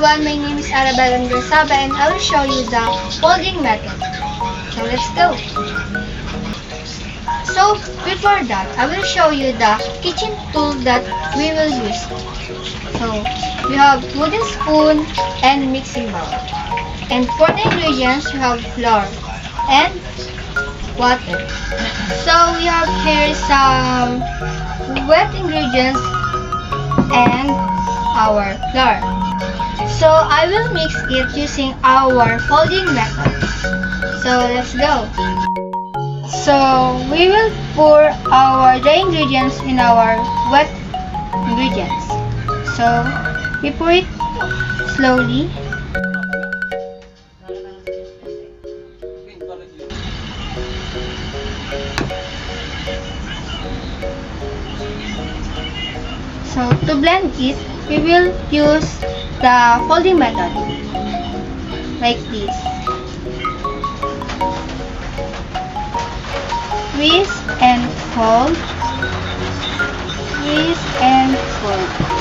everyone, my name is Arabella Andrasaba and I will show you the folding method. So let's go. So before that, I will show you the kitchen tool that we will use. So we have wooden spoon and mixing bowl. And for the ingredients, we have flour and water. So we have here some wet ingredients and our flour. So I will mix it using our folding method. So let's go. So we will pour our dry ingredients in our wet ingredients. So we pour it slowly. So to blend it, we will use the folding method like this. Twist and fold. Twist and fold.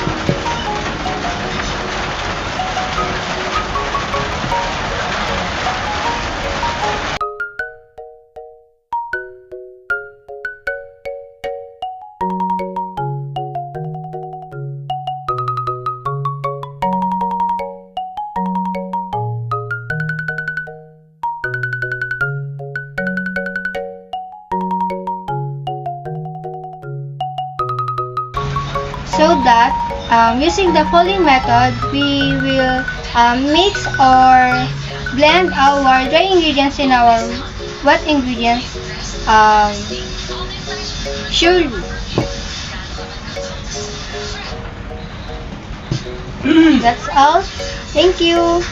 So that using the folding method, we will mix or blend our dry ingredients in our wet ingredients surely. That's all. Thank you.